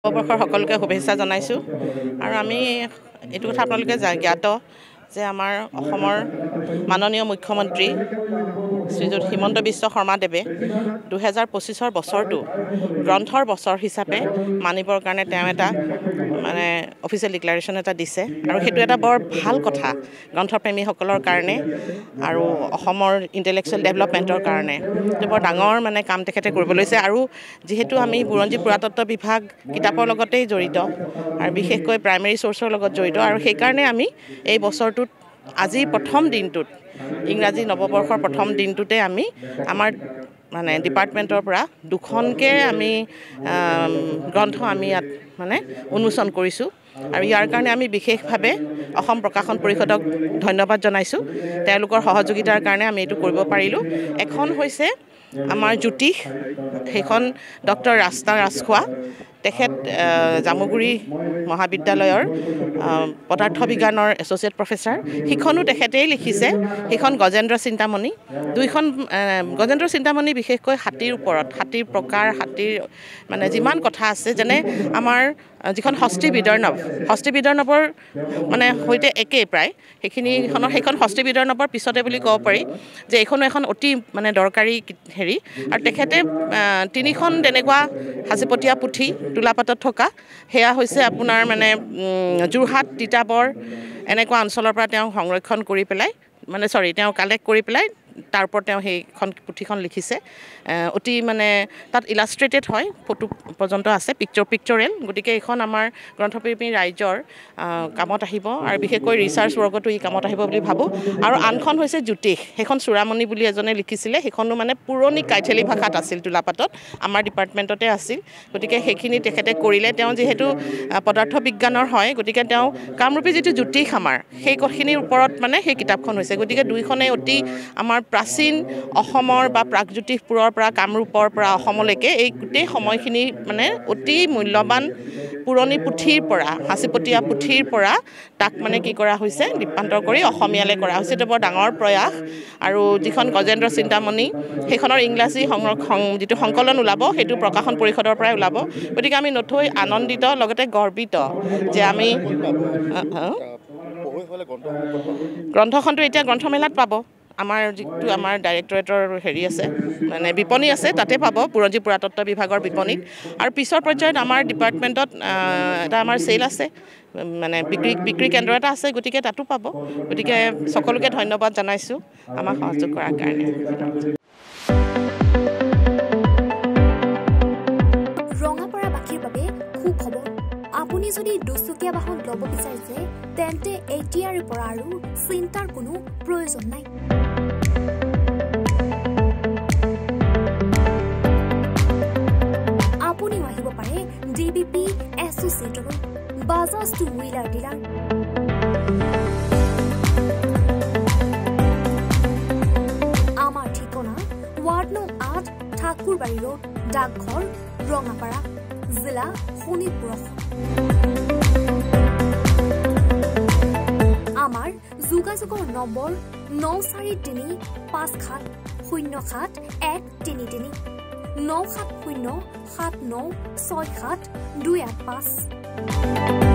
নৱবৰ্ষৰ সকলোকে শুভেচ্ছা জনাইছোঁ আৰু আমি এইটো কথা আপোনালোকে জ্ঞাত যে আমাৰ অসমৰ মাননীয় মুখ্যমন্ত্ৰী শ্ৰীযুত হিমন্ত বিশ্ব শৰ্মাদেৱে 2025 বছৰটো গ্ৰন্থৰ বছৰ হিচাপে মানিবৰ কাৰণে তেওঁ এটা অফিচিয়েল ডিক্লাৰেশ্যন এটা দিছে আৰু সেইটো এটা বৰ ভাল কথা গ্ৰন্থপ্ৰেমীসকলৰ কাৰণে আৰু অসমৰ ইণ্টেলেকচুৱেল ডেভেলপমেণ্টৰ কাৰণে এইটো বৰ ডাঙৰ কাম তেখেতে কৰিব লৈছে আৰু যিহেতু আমি বুৰঞ্জী পুৰাতত্ত্ব বিভাগ কিতাপৰ লগতেই জড়িত আৰু বিশেষকৈ প্ৰাইমেৰী চ'ৰ্চৰ লগত জড়িত আৰু সেইকাৰণে আমি এই বছৰটোত আজি প্ৰথম দিনটোত ইংৰাজী নৱবৰ্ষৰ প্ৰথম দিনটোতে আমি আমাৰ ডিপাৰ্টমেণ্টৰ পৰা দুখনকৈ আমি গ্ৰন্থ আমি ইয়াত উন্মোচন কৰিছোঁ আৰু ইয়াৰ কাৰণে আমি বিশেষভাৱে অসম প্ৰকাশন পৰিষদক ধন্যবাদ জনাইছোঁ তেওঁলোকৰ সহযোগিতাৰ কাৰণে আমি এইটো কৰিব পাৰিলোঁ। এখন হৈছে আমাৰ জ্যোতিষ, সেইখন ডক্টৰ ৰাস্তা ৰাজখোৱা, তেখেত জামুগুৰি মহাবিদ্যালয়ৰ পদাৰ্থ বিজ্ঞানৰ এছ'চিয়েট প্ৰফেচাৰ, সিখনো তেখেতেই লিখিছে। সেইখন গজেন্দ্ৰ চিন্তামণি, দুইখন গজেন্দ্ৰ চিন্তামণি বিশেষকৈ হাতীৰ ওপৰত, হাতীৰ প্ৰকাৰ, হাতীৰ যিমান কথা আছে, যেনে আমাৰ যিখন হস্তি বিদৰ্ণৱৰ সৈতে একেই প্ৰায় সেইখন হস্তি বিদৰ্ণৱৰ পিছতে বুলি ক'ব পাৰি যে এইখনো এখন অতি দৰকাৰী হেৰি আৰু তেখেতে তিনিখন তেনেকুৱা সাঁচিপতীয়া পুথি তোলাপাতত থকা, সেয়া হৈছে আপোনাৰ যোৰহাট, তিতাবৰ এনেকুৱা অঞ্চলৰ পৰা তেওঁ সংৰক্ষণ কৰি পেলাই তেওঁ কালেক্ট কৰি পেলাই তাৰ ওপৰত তেওঁ সেইখন পুথিখন লিখিছে। অতি তাত ইলাষ্ট্ৰেটেড হয়, ফটো পৰ্যন্ত আছে, পিকচৰেল। গতিকে এইখন আমাৰ গ্ৰন্থপ্ৰেমী ৰাইজৰ কামত আহিব আৰু বিশেষকৈ ৰিচাৰ্চ ৱৰ্কতো ই কামত আহিব বুলি ভাবোঁ। আৰু আনখন হৈছে জ্যোতিষ, সেইখন চূড়ামণি বুলি এজনে লিখিছিলে, সেইখনো পুৰণি কাইথেলী ভাষাত আছিল, তোলাপাতত আমাৰ ডিপাৰ্টমেণ্টতে আছিল। গতিকে সেইখিনি তেখেতে কৰিলে। তেওঁ যিহেতু পদাৰ্থ বিজ্ঞানৰ হয়, গতিকে তেওঁ কামৰূপী যিটো জ্যোতিষ আমাৰ সেই কথাখিনিৰ ওপৰত সেই কিতাপখন হৈছে। গতিকে দুইখনেই অতি আমাৰ প্ৰাচীন অসমৰ বা প্ৰাগজ্যোতিষপুৰৰ পৰা কামৰূপৰ পৰা অসমলৈকে এই গোটেই সময়খিনি অতি মূল্যৱান পুৰণি পুথিৰ পৰা, সাঁচিপতীয়া পুথিৰ পৰা তাক কি কৰা হৈছে, ৰূপান্তৰ কৰি অসমীয়ালৈ কৰা হৈছে। এইটো বৰ ডাঙৰ প্ৰয়াস। আৰু যিখন গজেন্দ্ৰ চিন্তামণি, সেইখনৰ ইংৰাজী যিটো সংকলন ওলাব, সেইটো প্ৰকাশন পৰিষদৰ পৰাই ওলাব। গতিকে আমি নথৈ আনন্দিত, লগতে গৰ্বিত যে আমি গ্ৰন্থখনটো এতিয়া গ্ৰন্থমেলাত পাব। আমাৰ যিটো আমাৰ ডাইৰেক্টৰেটৰ হেৰি আছে, বিপণী আছে, তাতে পাব, বুৰঞ্জী পুৰাতত্ত্ব বিভাগৰ বিপণীত। আৰু পিছৰ পৰ্যায়ত আমাৰ ডিপাৰ্টমেণ্টত এটা আমাৰ চেল আছে, বিক্ৰী কেন্দ্ৰ এটা আছে, গতিকে তাতো পাব। গতিকে সকলোকে ধন্যবাদ জনাইছোঁ আমাক সহযোগ কৰাৰ কাৰণে। ৰঙাপাৰাবাসীৰ বাবে সুখবৰ। আপুনি যদি দুচকীয়া বাহন ল'ব বিচাৰিছে, তেন্তে এতিয়াৰ পৰা আৰু চিন্তাৰ কোনো প্ৰয়োজন নাই। আপুনিও আহিব পাৰে DBP এছ'চিয়েটলৈ, বাজাজ টু হুইলাৰ ডিলাৰ। আমাৰ ঠিকনা ৱাৰ্ড নং 8, ঠাকুৰবাৰী ৰোড, ডাকঘৰ, ৰঙাপাৰা, জিলা শোণিতপুৰ। আমাৰ যোগাযোগৰ নম্বৰ 9435707133 9707967285285।